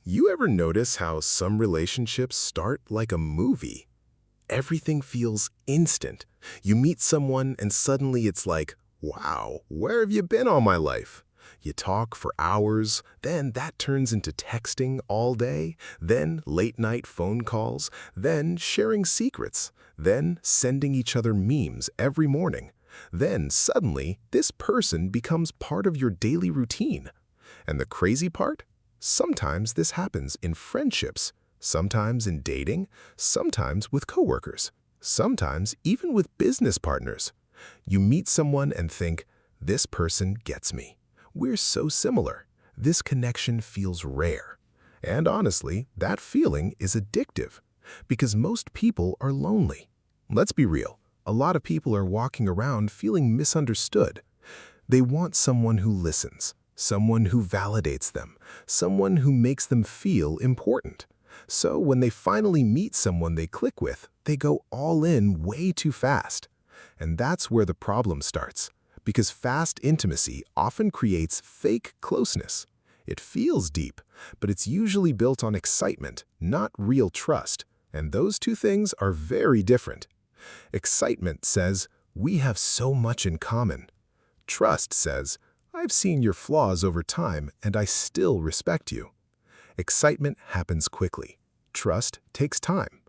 You ever notice how some relationships start like a movie? Everything feels instant. You meet someone and suddenly it's like, wow, where have you been all my life? You talk for hours, then that turns into texting all day, then late-night phone calls, then sharing secrets, then sending each other memes every morning. Then suddenly, this person becomes part of your daily routine. And the crazy part? Sometimes this happens in friendships, sometimes in dating, sometimes with coworkers, sometimes even with business partners. You meet someone and think, this person gets me. We're so similar. This connection feels rare. And honestly, that feeling is addictive because most people are lonely. Let's be real. A lot of people are walking around feeling misunderstood. They want someone who listens, someone who validates them, someone who makes them feel important. So when they finally meet someone they click with, they go all in way too fast. And that's where the problem starts, because fast intimacy often creates fake closeness. It feels deep, but it's usually built on excitement, not real trust. And those two things are very different. Excitement says, we have so much in common. Trust says, I've seen your flaws over time and I still respect you. Excitement happens quickly. Trust takes time.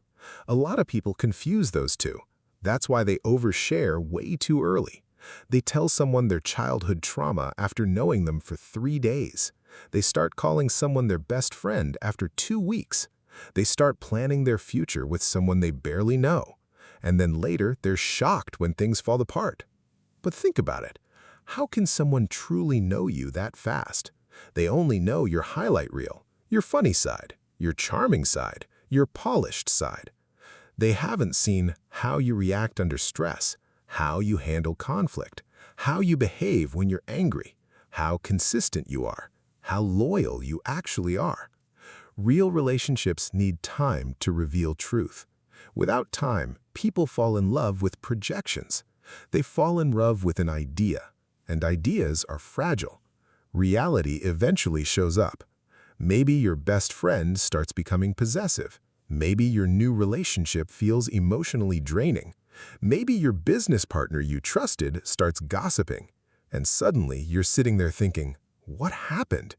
A lot of people confuse those two. That's why they overshare way too early. They tell someone their childhood trauma after knowing them for 3 days. They start calling someone their best friend after 2 weeks. They start planning their future with someone they barely know. And then later, they're shocked when things fall apart. But think about it. How can someone truly know you that fast? They only know your highlight reel, your funny side, your charming side, your polished side. They haven't seen how you react under stress, how you handle conflict, how you behave when you're angry, how consistent you are, how loyal you actually are. Real relationships need time to reveal truth. Without time, people fall in love with projections. They fall in love with an idea, and ideas are fragile. Reality eventually shows up. Maybe your best friend starts becoming possessive. Maybe your new relationship feels emotionally draining. Maybe your business partner you trusted starts gossiping. And suddenly you're sitting there thinking, what happened?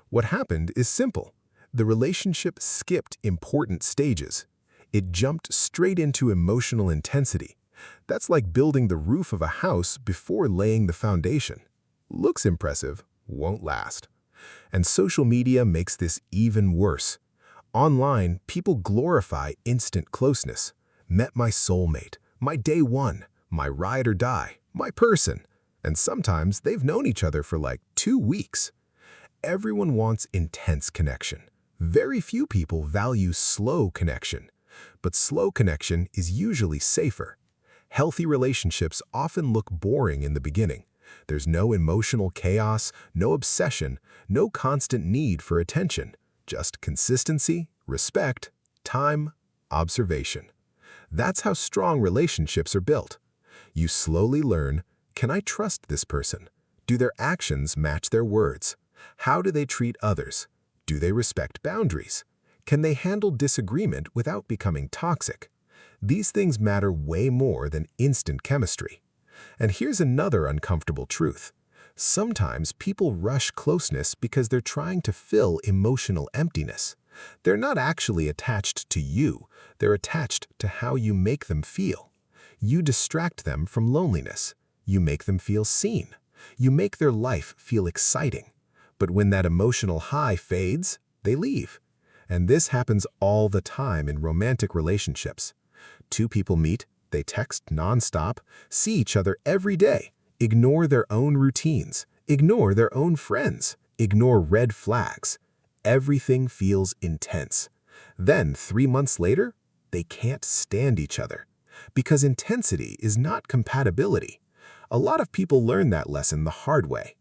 What happened is simple. The relationship skipped important stages. It jumped straight into emotional intensity. That's like building the roof of a house before laying the foundation. Looks impressive, won't last. And social media makes this even worse. Online, people glorify instant closeness. Met my soulmate, my day one, my ride or die, my person. And sometimes they've known each other for like 2 weeks. Everyone wants intense connection. Very few people value slow connection. But slow connection is usually safer. Healthy relationships often look boring in the beginning. There's no emotional chaos, no obsession, no constant need for attention. Just consistency, respect, time, observation. That's how strong relationships are built. You slowly learn, can I trust this person? Do their actions match their words? How do they treat others? Do they respect boundaries? Can they handle disagreement without becoming toxic? These things matter way more than instant chemistry. And here's another uncomfortable truth. Sometimes people rush closeness because they're trying to fill emotional emptiness. They're not actually attached to you, they're attached to how you make them feel. You distract them from loneliness. You make them feel seen. You make their life feel exciting. But when that emotional high fades, they leave. And this happens all the time in romantic relationships. 2 people meet, they text nonstop, see each other every day, ignore their own routines, ignore their own friends, ignore red flags. Everything feels intense. Then 3 months later, they can't stand each other. Because intensity is not compatibility. A lot of people learn that lesson the hard way.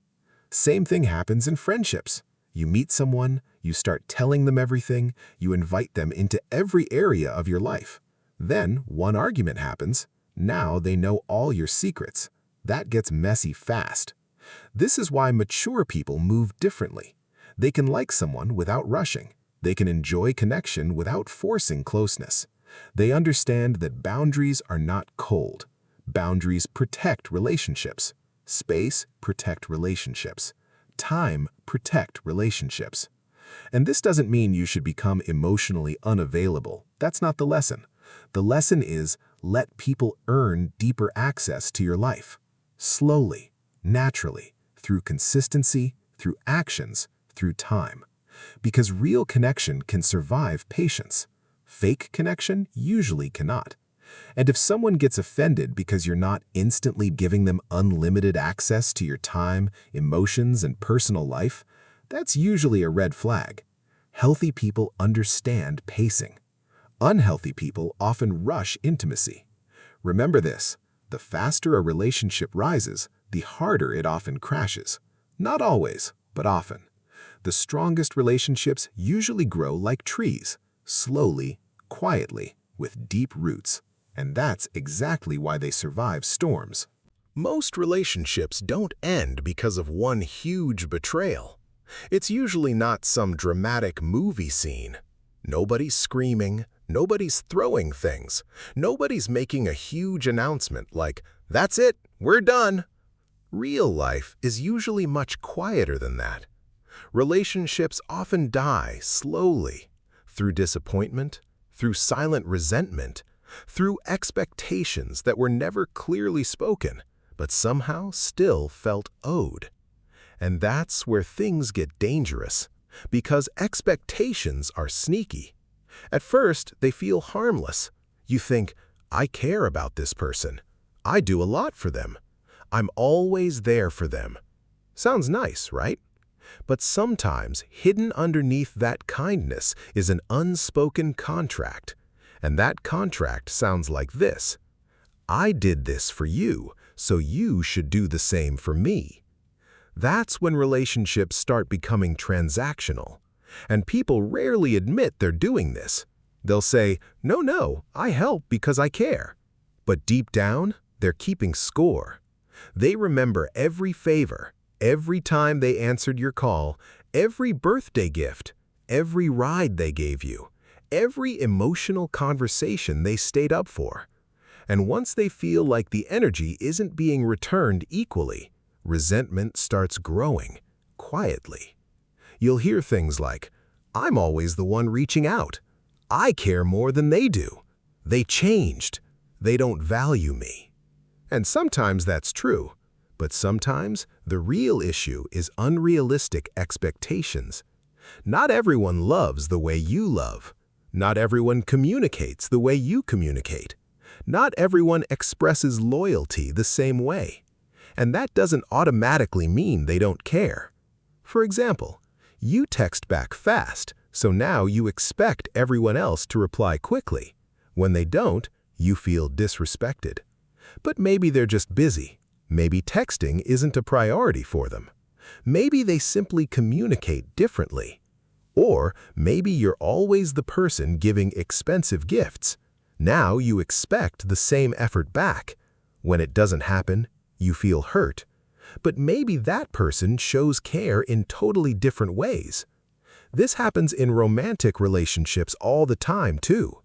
Same thing happens in friendships. You meet someone, you start telling them everything, you invite them into every area of your life. Then one argument happens. Now they know all your secrets. That gets messy fast. This is why mature people move differently. They can like someone without rushing. They can enjoy connection without forcing closeness. They understand that boundaries are not cold. Boundaries protect relationships. Space protect relationships. Time protect relationships. And this doesn't mean you should become emotionally unavailable. That's not the lesson. The lesson is let people earn deeper access to your life. Slowly, naturally, through consistency, through actions, through time. Because real connection can survive patience. Fake connection usually cannot. And if someone gets offended because you're not instantly giving them unlimited access to your time, emotions, and personal life, that's usually a red flag. Healthy people understand pacing. Unhealthy people often rush intimacy. Remember this, the faster a relationship rises, the harder it often crashes. Not always, but often. The strongest relationships usually grow like trees, slowly, quietly, with deep roots. And that's exactly why they survive storms. Most relationships don't end because of one huge betrayal. It's usually not some dramatic movie scene. Nobody's screaming, nobody's throwing things, nobody's making a huge announcement like, "That's it, we're done." Real life is usually much quieter than that. Relationships often die slowly, through disappointment, through silent resentment, through expectations that were never clearly spoken, but somehow still felt owed. And that's where things get dangerous, because expectations are sneaky. At first, they feel harmless. You think, I care about this person. I do a lot for them. I'm always there for them. Sounds nice, right? But sometimes, hidden underneath that kindness is an unspoken contract. And that contract sounds like this. I did this for you, so you should do the same for me. That's when relationships start becoming transactional. And people rarely admit they're doing this. They'll say, no, I help because I care. But deep down, they're keeping score. They remember every favor, every time they answered your call, every birthday gift, every ride they gave you, every emotional conversation they stayed up for. And once they feel like the energy isn't being returned equally, resentment starts growing, quietly. You'll hear things like, I'm always the one reaching out. I care more than they do. They changed. They don't value me. And sometimes that's true, but sometimes the real issue is unrealistic expectations. Not everyone loves the way you love. Not everyone communicates the way you communicate. Not everyone expresses loyalty the same way. And that doesn't automatically mean they don't care. For example, you text back fast, so now you expect everyone else to reply quickly. When they don't, you feel disrespected. But maybe they're just busy. Maybe texting isn't a priority for them. Maybe they simply communicate differently. Or maybe you're always the person giving expensive gifts. Now you expect the same effort back. When it doesn't happen, you feel hurt. But maybe that person shows care in totally different ways. This happens in romantic relationships all the time, too.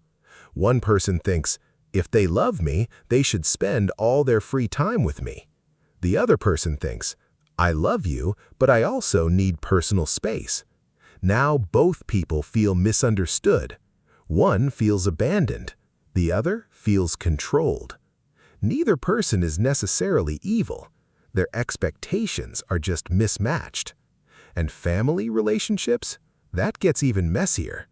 One person thinks, if they love me, they should spend all their free time with me. The other person thinks, I love you, but I also need personal space. Now both people feel misunderstood. One feels abandoned. The other feels controlled. Neither person is necessarily evil. Their expectations are just mismatched. And family relationships? That gets even messier.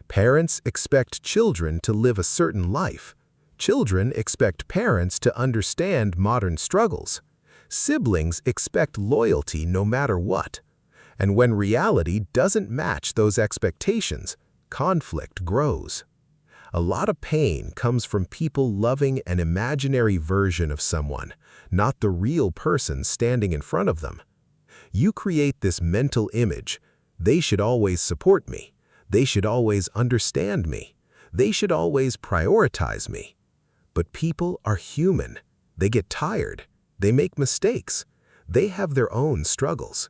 Parents expect children to live a certain life. Children expect parents to understand modern struggles. Siblings expect loyalty no matter what. And when reality doesn't match those expectations, conflict grows. A lot of pain comes from people loving an imaginary version of someone, not the real person standing in front of them. You create this mental image. They should always support me. They should always understand me. They should always prioritize me. But people are human. They get tired. They make mistakes. They have their own struggles.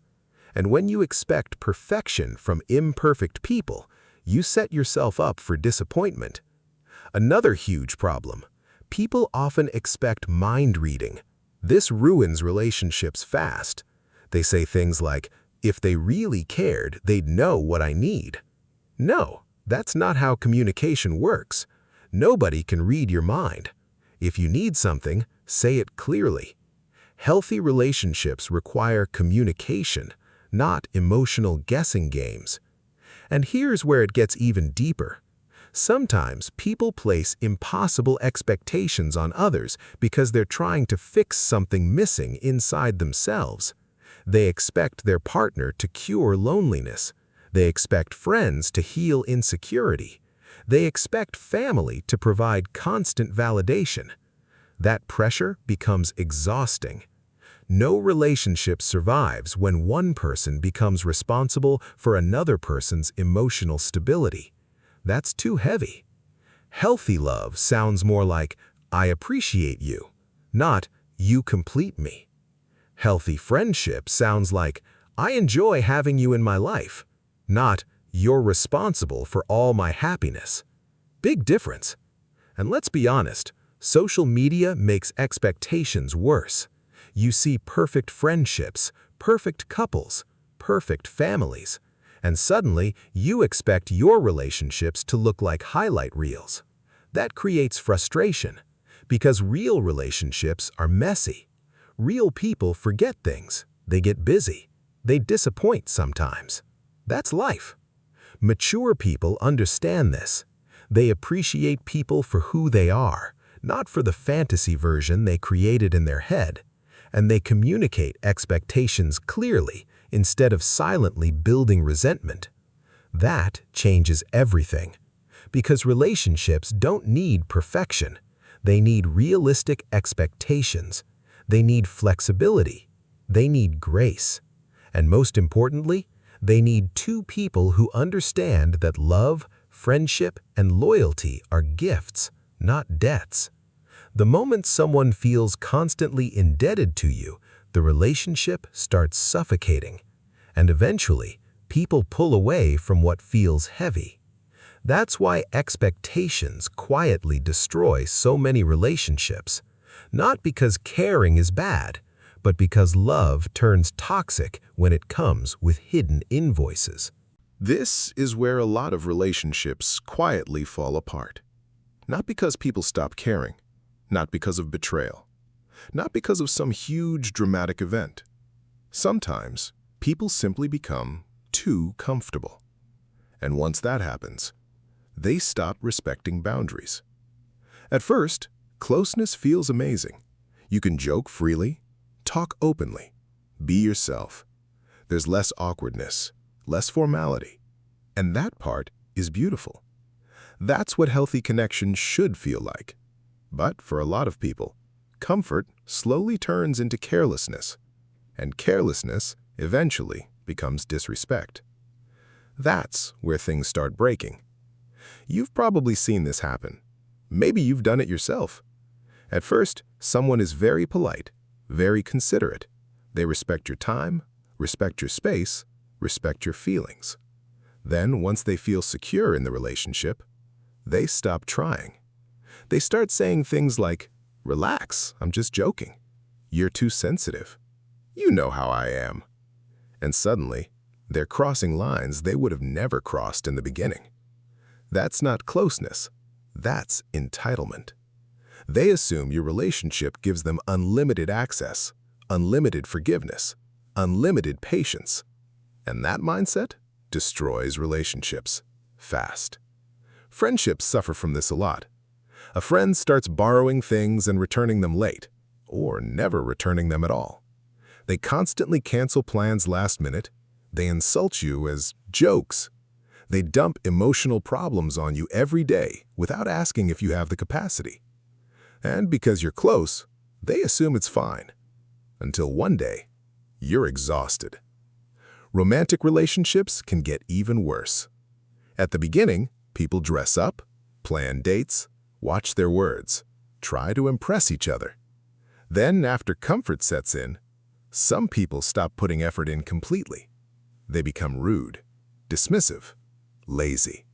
And when you expect perfection from imperfect people, you set yourself up for disappointment. Another huge problem. People often expect mind reading. This ruins relationships fast. They say things like, if they really cared, they'd know what I need. No, that's not how communication works. Nobody can read your mind. If you need something, say it clearly. Healthy relationships require communication, not emotional guessing games. And here's where it gets even deeper. Sometimes people place impossible expectations on others because they're trying to fix something missing inside themselves. They expect their partner to cure loneliness. They expect friends to heal insecurity. They expect family to provide constant validation. That pressure becomes exhausting. No relationship survives when one person becomes responsible for another person's emotional stability. That's too heavy. Healthy love sounds more like, I appreciate you, not, you complete me. Healthy friendship sounds like, I enjoy having you in my life, not, you're responsible for all my happiness. Big difference. And let's be honest, social media makes expectations worse. You see perfect friendships, perfect couples, perfect families, and suddenly you expect your relationships to look like highlight reels. That creates frustration, because real relationships are messy. Real people forget things, they get busy, they disappoint sometimes. That's life. Mature people understand this. They appreciate people for who they are, not for the fantasy version they created in their head. And they communicate expectations clearly instead of silently building resentment. That changes everything. Because relationships don't need perfection. They need realistic expectations. They need flexibility. They need grace. And most importantly, they need two people who understand that love, friendship, and loyalty are gifts, not debts. The moment someone feels constantly indebted to you, the relationship starts suffocating. And eventually, people pull away from what feels heavy. That's why expectations quietly destroy so many relationships. Not because caring is bad, but because love turns toxic when it comes with hidden invoices. This is where a lot of relationships quietly fall apart. Not because people stop caring, not because of betrayal, not because of some huge dramatic event. Sometimes, people simply become too comfortable. And once that happens, they stop respecting boundaries. At first, closeness feels amazing. You can joke freely, talk openly, be yourself. There's less awkwardness, less formality. And that part is beautiful. That's what healthy connection should feel like. But for a lot of people, comfort slowly turns into carelessness, and carelessness eventually becomes disrespect. That's where things start breaking. You've probably seen this happen. Maybe you've done it yourself. At first, someone is very polite, very considerate. They respect your time, respect your space, respect your feelings. Then, once they feel secure in the relationship, they stop trying. They start saying things like, relax, I'm just joking. You're too sensitive. You know how I am. And suddenly, they're crossing lines they would have never crossed in the beginning. That's not closeness. That's entitlement. They assume your relationship gives them unlimited access, unlimited forgiveness, unlimited patience. And that mindset destroys relationships fast. Friendships suffer from this a lot. A friend starts borrowing things and returning them late, or never returning them at all. They constantly cancel plans last minute. They insult you as jokes. They dump emotional problems on you every day without asking if you have the capacity. And because you're close, they assume it's fine. Until one day, you're exhausted. Romantic relationships can get even worse. At the beginning, people dress up, plan dates, watch their words, try to impress each other. Then, after comfort sets in, some people stop putting effort in completely. They become rude, dismissive, lazy.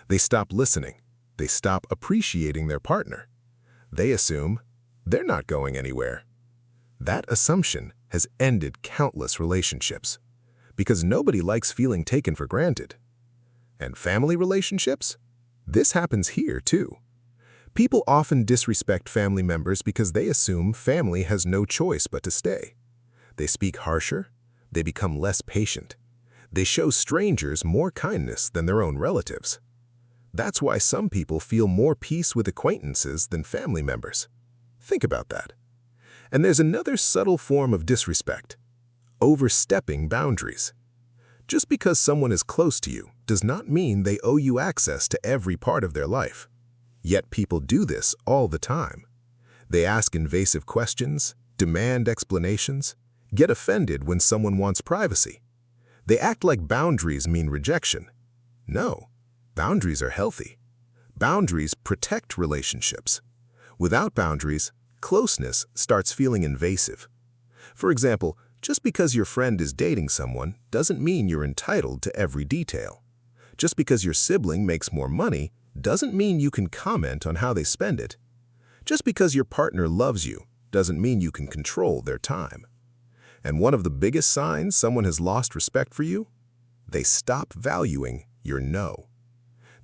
They stop listening. They stop appreciating their partner. They assume they're not going anywhere. That assumption has ended countless relationships because nobody likes feeling taken for granted. And family relationships? This happens here too. People often disrespect family members because they assume family has no choice but to stay. They speak harsher. They become less patient. They show strangers more kindness than their own relatives. That's why some people feel more peace with acquaintances than family members. Think about that. And there's another subtle form of disrespect: overstepping boundaries. Just because someone is close to you does not mean they owe you access to every part of their life. Yet people do this all the time. They ask invasive questions, demand explanations, get offended when someone wants privacy. They act like boundaries mean rejection. No, boundaries are healthy. Boundaries protect relationships. Without boundaries, closeness starts feeling invasive. For example, just because your friend is dating someone doesn't mean you're entitled to every detail. Just because your sibling makes more money doesn't mean you can comment on how they spend it. Just because your partner loves you doesn't mean you can control their time. And one of the biggest signs someone has lost respect for you? They stop valuing your no.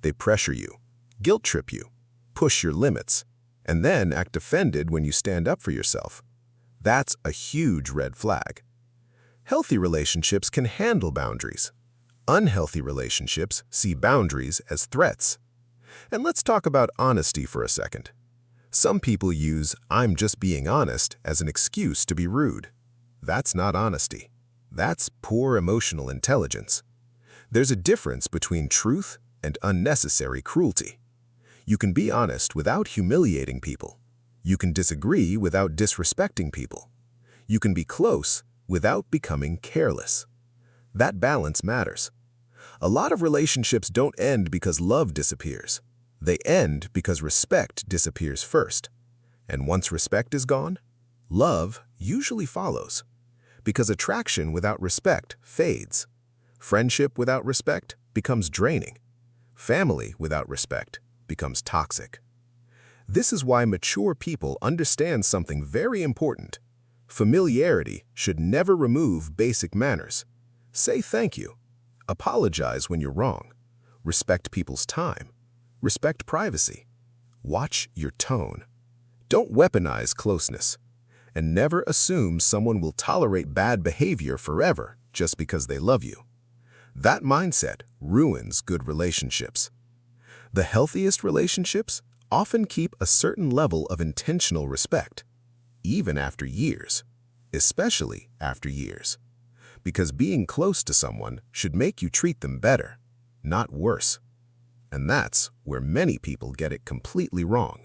They pressure you, guilt trip you, push your limits, and then act offended when you stand up for yourself. That's a huge red flag. Healthy relationships can handle boundaries. Unhealthy relationships see boundaries as threats. And let's talk about honesty for a second. Some people use "I'm just being honest" as an excuse to be rude. That's not honesty. That's poor emotional intelligence. There's a difference between truth and unnecessary cruelty. You can be honest without humiliating people. You can disagree without disrespecting people. You can be close without becoming careless. That balance matters. A lot of relationships don't end because love disappears. They end because respect disappears first. And once respect is gone, love usually follows. Because attraction without respect fades. Friendship without respect becomes draining. Family without respect becomes toxic. This is why mature people understand something very important. Familiarity should never remove basic manners. Say thank you. Apologize when you're wrong. Respect people's time. Respect privacy. Watch your tone. Don't weaponize closeness. And never assume someone will tolerate bad behavior forever just because they love you. That mindset ruins good relationships. The healthiest relationships often keep a certain level of intentional respect, even after years, especially after years. Because being close to someone should make you treat them better, not worse. And that's where many people get it completely wrong.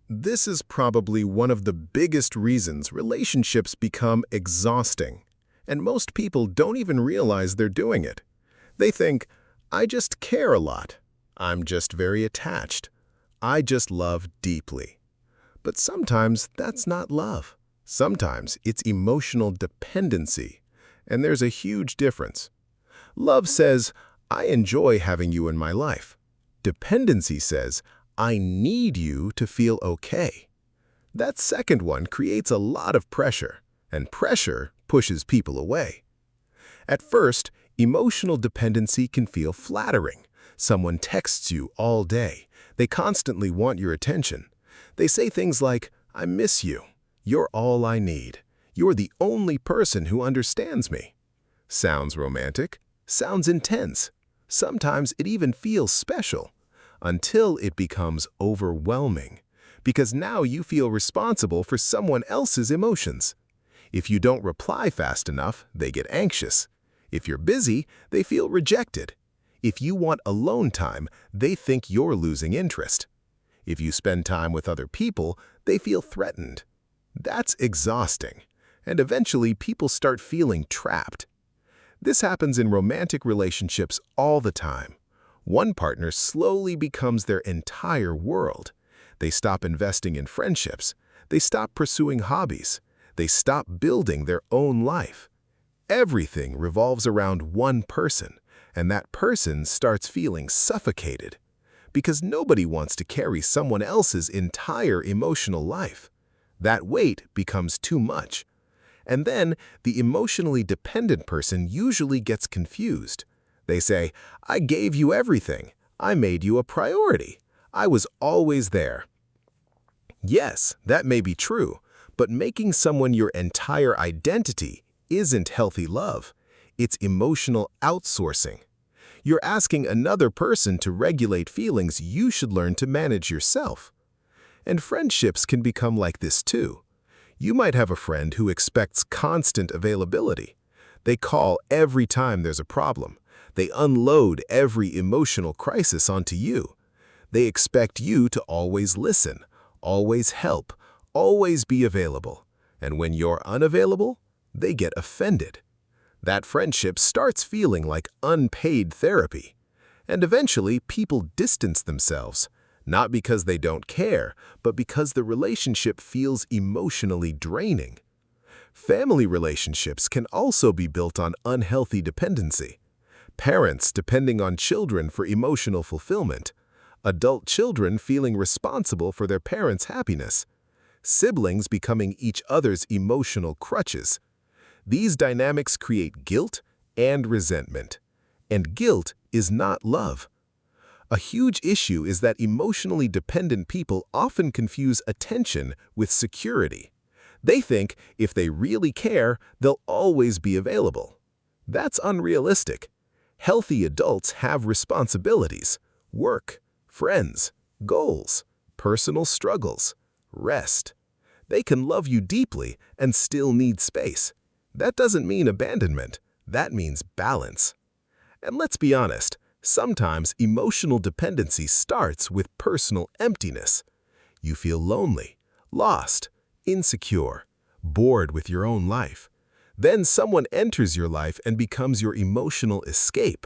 This is probably one of the biggest reasons relationships become exhausting, and most people don't even realize they're doing it. They think, "I just care a lot. I'm just very attached. I just love deeply." But sometimes that's not love. Sometimes it's emotional dependency. And there's a huge difference. Love says, "I enjoy having you in my life." Dependency says, "I need you to feel okay." That second one creates a lot of pressure, and pressure pushes people away. At first, emotional dependency can feel flattering. Someone texts you all day. They constantly want your attention. They say things like, "I miss you. You're all I need. You're the only person who understands me." Sounds romantic, sounds intense. Sometimes it even feels special, until it becomes overwhelming, because now you feel responsible for someone else's emotions. If you don't reply fast enough, they get anxious. If you're busy, they feel rejected. If you want alone time, they think you're losing interest. If you spend time with other people, they feel threatened. That's exhausting. And eventually people start feeling trapped. This happens in romantic relationships all the time. One partner slowly becomes their entire world. They stop investing in friendships. They stop pursuing hobbies. They stop building their own life. Everything revolves around one person, and that person starts feeling suffocated. because nobody wants to carry someone else's entire emotional life. That weight becomes too much. And then the emotionally dependent person usually gets confused. They say, "I gave you everything. I made you a priority. I was always there." Yes, that may be true, but making someone your entire identity isn't healthy love. It's emotional outsourcing. You're asking another person to regulate feelings you should learn to manage yourself. And friendships can become like this too. You might have a friend who expects constant availability. They call every time there's a problem. They unload every emotional crisis onto you. They expect you to always listen, always help, always be available. And when you're unavailable, they get offended. That friendship starts feeling like unpaid therapy. And eventually, people distance themselves, not because they don't care, but because the relationship feels emotionally draining. Family relationships can also be built on unhealthy dependency. Parents depending on children for emotional fulfillment. Adult children feeling responsible for their parents' happiness. Siblings becoming each other's emotional crutches. These dynamics create guilt and resentment. And guilt is not love. A huge issue is that emotionally dependent people often confuse attention with security. They think if they really care, they'll always be available. That's unrealistic. Healthy adults have responsibilities, work, friends, goals, personal struggles, rest. They can love you deeply and still need space. That doesn't mean abandonment. That means balance. And let's be honest, sometimes emotional dependency starts with personal emptiness. You feel lonely, lost, insecure, bored with your own life. Then someone enters your life and becomes your emotional escape.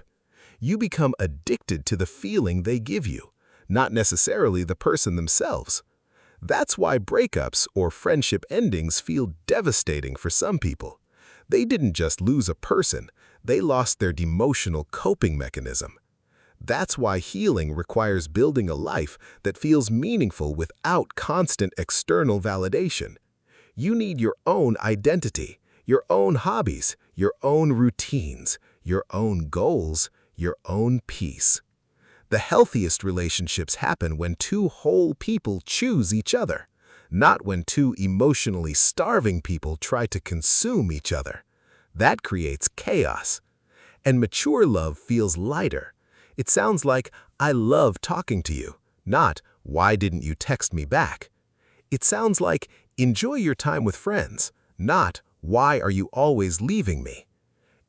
You become addicted to the feeling they give you, not necessarily the person themselves. That's why breakups or friendship endings feel devastating for some people. They didn't just lose a person, they lost their emotional coping mechanism. That's why healing requires building a life that feels meaningful without constant external validation. You need your own identity, your own hobbies, your own routines, your own goals, your own peace. The healthiest relationships happen when two whole people choose each other, not when two emotionally starving people try to consume each other. That creates chaos. And mature love feels lighter. It sounds like, "I love talking to you," not, "Why didn't you text me back?" It sounds like, "Enjoy your time with friends," not, "Why are you always leaving me?"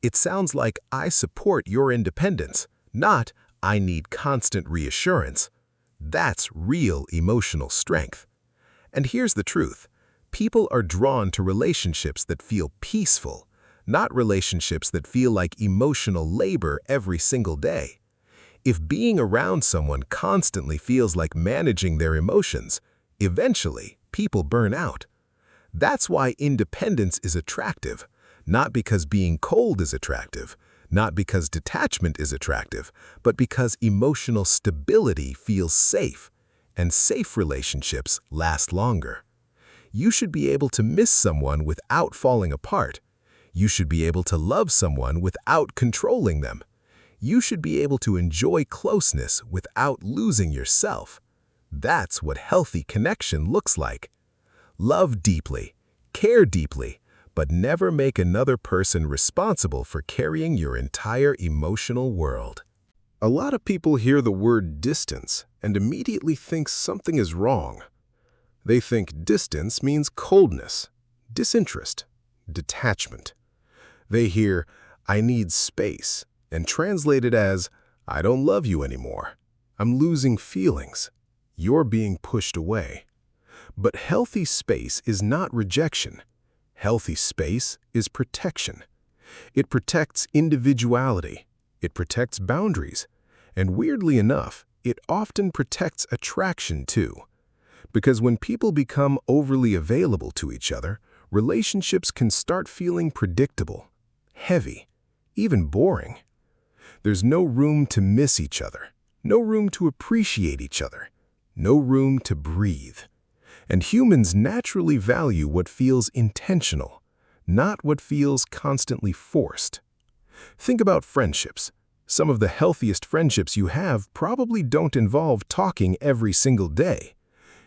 It sounds like, "I support your independence," not, "I need constant reassurance." That's real emotional strength. And here's the truth. People are drawn to relationships that feel peaceful, not relationships that feel like emotional labor every single day. If being around someone constantly feels like managing their emotions, eventually people burn out. That's why independence is attractive, not because being cold is attractive, not because detachment is attractive, but because emotional stability feels safe, and safe relationships last longer. You should be able to miss someone without falling apart. You should be able to love someone without controlling them. You should be able to enjoy closeness without losing yourself. That's what healthy connection looks like. Love deeply, care deeply, but never make another person responsible for carrying your entire emotional world. A lot of people hear the word distance and immediately think something is wrong. They think distance means coldness, disinterest, detachment. They hear, "I need space," and translate it as, "I don't love you anymore. I'm losing feelings. You're being pushed away." But healthy space is not rejection. Healthy space is protection. It protects individuality. It protects boundaries. And weirdly enough, it often protects attraction too. Because when people become overly available to each other, relationships can start feeling predictable, heavy, even boring. There's no room to miss each other, no room to appreciate each other, no room to breathe. And humans naturally value what feels intentional, not what feels constantly forced. Think about friendships. Some of the healthiest friendships you have probably don't involve talking every single day.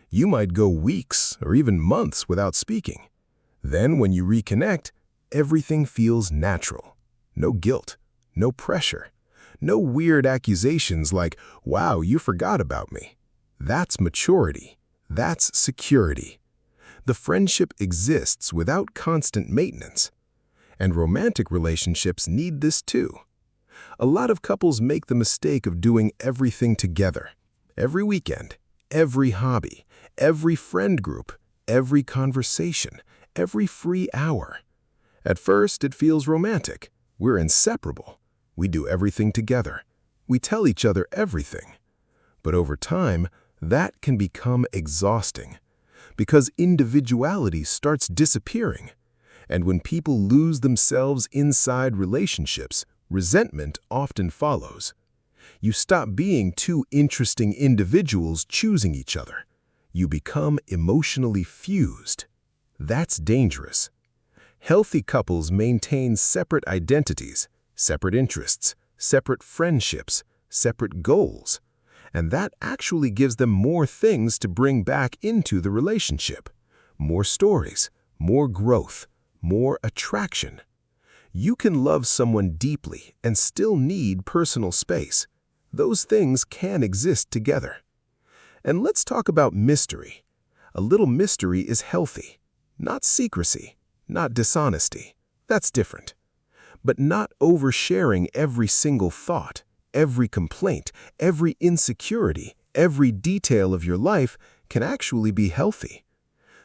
You might go weeks or even months without speaking. Then when you reconnect, everything feels natural. No guilt, no pressure, no weird accusations like, "Wow, you forgot about me." That's maturity. That's security. The friendship exists without constant maintenance. And romantic relationships need this too. A lot of couples make the mistake of doing everything together. Every weekend, every hobby, every friend group, every conversation, every free hour. At first, it feels romantic. We're inseparable. We do everything together. We tell each other everything. But over time, that can become exhausting because individuality starts disappearing. And when people lose themselves inside relationships, resentment often follows. You stop being two interesting individuals choosing each other. You become emotionally fused. That's dangerous. Healthy couples maintain separate identities, separate interests, separate friendships, separate goals. And that actually gives them more things to bring back into the relationship. More stories, more growth, more attraction. You can love someone deeply and still need personal space. Those things can exist together. And let's talk about mystery. A little mystery is healthy. Not secrecy, not dishonesty. That's different. But not oversharing every single thought, every complaint, every insecurity, every detail of your life can actually be healthy.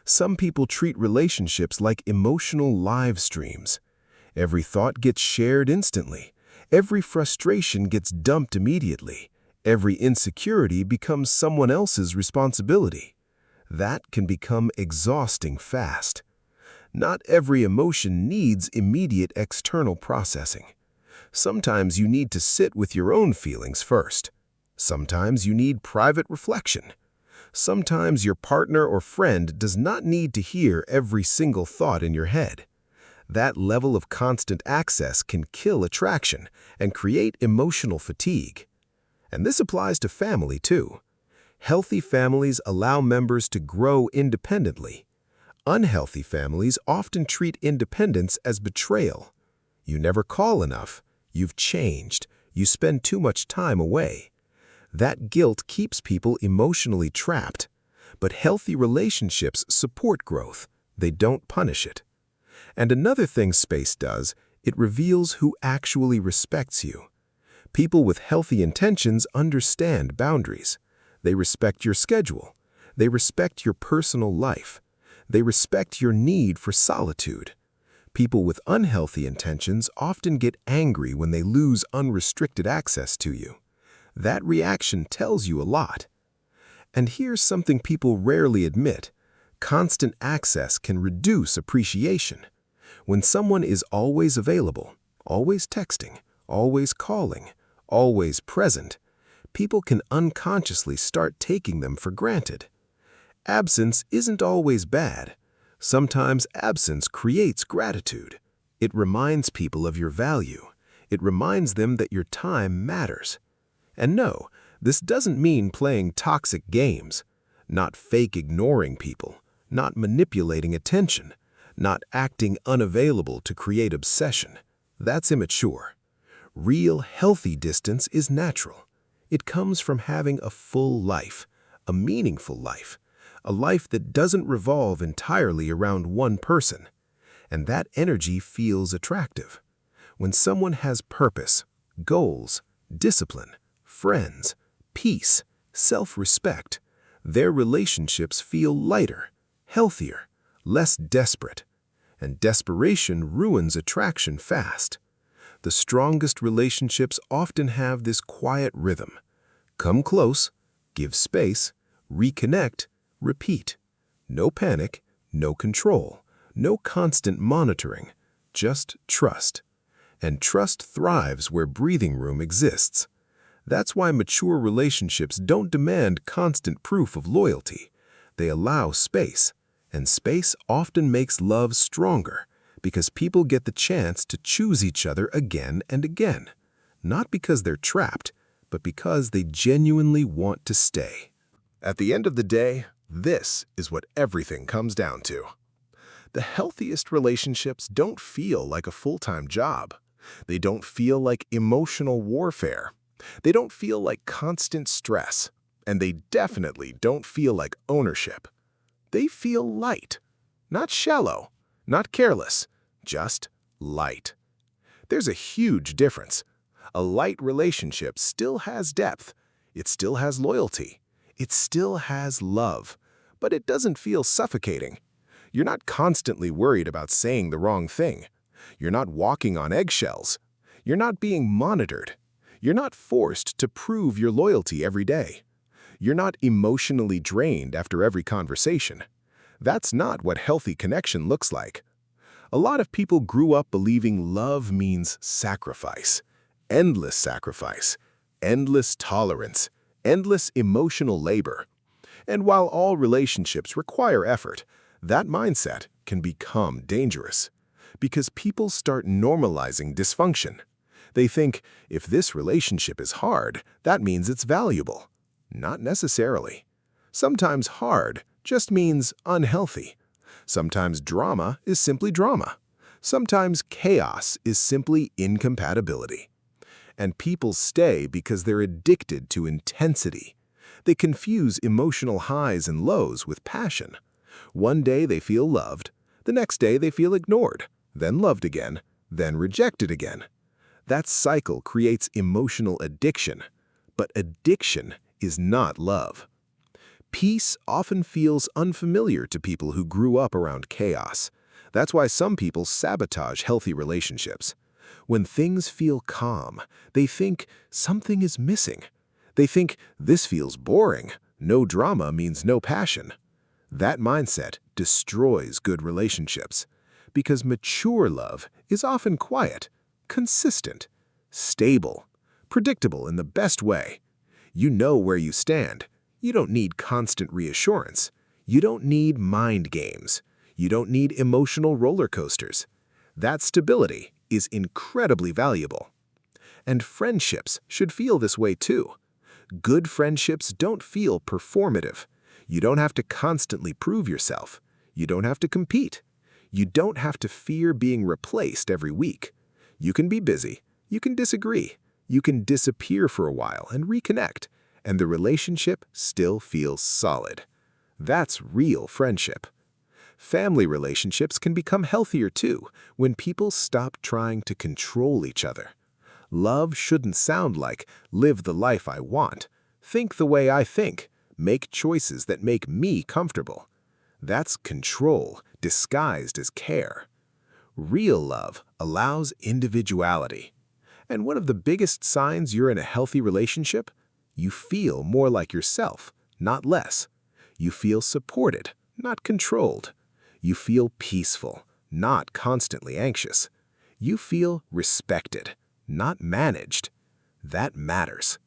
Some people treat relationships like emotional live streams. Every thought gets shared instantly. Every frustration gets dumped immediately. Every insecurity becomes someone else's responsibility. That can become exhausting fast. Not every emotion needs immediate external processing. Sometimes you need to sit with your own feelings first. Sometimes you need private reflection. Sometimes your partner or friend does not need to hear every single thought in your head. That level of constant access can kill attraction and create emotional fatigue. And this applies to family too. Healthy families allow members to grow independently. Unhealthy families often treat independence as betrayal. You never call enough. You've changed. You spend too much time away. That guilt keeps people emotionally trapped. But healthy relationships support growth. They don't punish it. And another thing space does, it reveals who actually respects you. People with healthy intentions understand boundaries. They respect your schedule. They respect your personal life. They respect your need for solitude. People with unhealthy intentions often get angry when they lose unrestricted access to you. That reaction tells you a lot. And here's something people rarely admit. Constant access can reduce appreciation. When someone is always available, always texting, always calling, always present, people can unconsciously start taking them for granted. Absence isn't always bad. Sometimes absence creates gratitude. It reminds people of your value. It reminds them that your time matters. And no, this doesn't mean playing toxic games, not fake ignoring people, not manipulating attention, not acting unavailable to create obsession. That's immature. Real, healthy distance is natural. It comes from having a full life, a meaningful life, a life that doesn't revolve entirely around one person. And that energy feels attractive. When someone has purpose, goals, discipline, friends, peace, self-respect, their relationships feel lighter, healthier, less desperate. And desperation ruins attraction fast. The strongest relationships often have this quiet rhythm. Come close, give space, reconnect, repeat. No panic, no control, no constant monitoring, just trust. And trust thrives where breathing room exists. That's why mature relationships don't demand constant proof of loyalty. They allow space, and space often makes love stronger because people get the chance to choose each other again and again, not because they're trapped, but because they genuinely want to stay. At the end of the day, this is what everything comes down to. The healthiest relationships don't feel like a full-time job. They don't feel like emotional warfare. They don't feel like constant stress. And they definitely don't feel like ownership. They feel light. Not shallow, not careless, just light. There's a huge difference. A light relationship still has depth. It still has loyalty. It still has love. But it doesn't feel suffocating. You're not constantly worried about saying the wrong thing. You're not walking on eggshells. You're not being monitored. You're not forced to prove your loyalty every day. You're not emotionally drained after every conversation. That's not what healthy connection looks like. A lot of people grew up believing love means sacrifice, endless tolerance, endless emotional labor. And while all relationships require effort, that mindset can become dangerous because people start normalizing dysfunction. They think, if this relationship is hard, that means it's valuable. Not necessarily. Sometimes hard just means unhealthy. Sometimes drama is simply drama. Sometimes chaos is simply incompatibility. And people stay because they're addicted to intensity. They confuse emotional highs and lows with passion. One day they feel loved, the next day they feel ignored, then loved again, then rejected again. That cycle creates emotional addiction, but addiction is not love. Peace often feels unfamiliar to people who grew up around chaos. That's why some people sabotage healthy relationships. When things feel calm, they think something is missing. They think this feels boring, no drama means no passion. That mindset destroys good relationships because mature love is often quiet, consistent, stable, predictable in the best way. You know where you stand. You don't need constant reassurance. You don't need mind games. You don't need emotional roller coasters. That stability is incredibly valuable. And friendships should feel this way too. Good friendships don't feel performative. You don't have to constantly prove yourself. You don't have to compete. You don't have to fear being replaced every week. You can be busy. You can disagree. You can disappear for a while and reconnect, and the relationship still feels solid. That's real friendship. Family relationships can become healthier too when people stop trying to control each other. Love shouldn't sound like, live the life I want, think the way I think, make choices that make me comfortable. That's control disguised as care. Real love allows individuality. And one of the biggest signs you're in a healthy relationship, you feel more like yourself, not less. You feel supported, not controlled. You feel peaceful, not constantly anxious. You feel respected, not managed. That matters.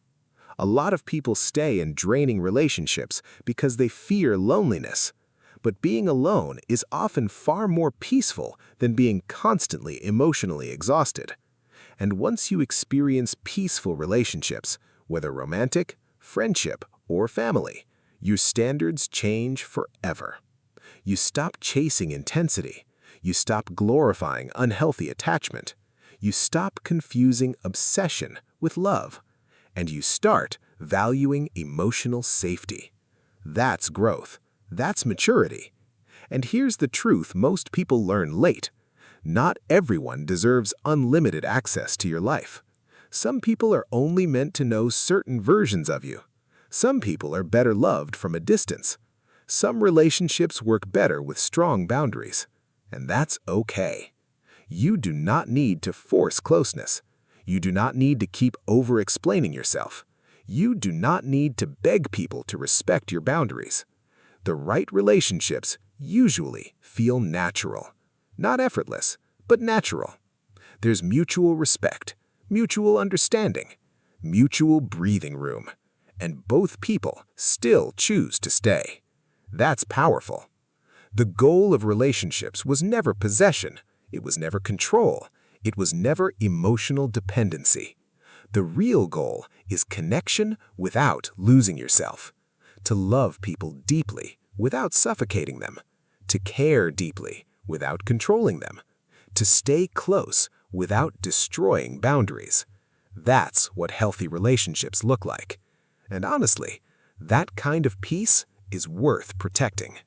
A lot of people stay in draining relationships because they fear loneliness. But being alone is often far more peaceful than being constantly emotionally exhausted. And once you experience peaceful relationships, whether romantic, friendship, or family, your standards change forever. You stop chasing intensity. You stop glorifying unhealthy attachment. You stop confusing obsession with love. And you start valuing emotional safety. That's growth. That's maturity. And here's the truth most people learn late. Not everyone deserves unlimited access to your life. Some people are only meant to know certain versions of you. Some people are better loved from a distance. Some relationships work better with strong boundaries. And that's okay. You do not need to force closeness. You do not need to keep over-explaining yourself. You do not need to beg people to respect your boundaries. The right relationships usually feel natural. Not effortless, but natural. There's mutual respect, mutual understanding. mutual breathing room, and both people still choose to stay. That's powerful. The goal of relationships was never possession, it was never control, it was never emotional dependency. The real goal is connection without losing yourself. To love people deeply without suffocating them. To care deeply without controlling them. To stay close without destroying boundaries. That's what healthy relationships look like. And honestly, that kind of peace is worth protecting.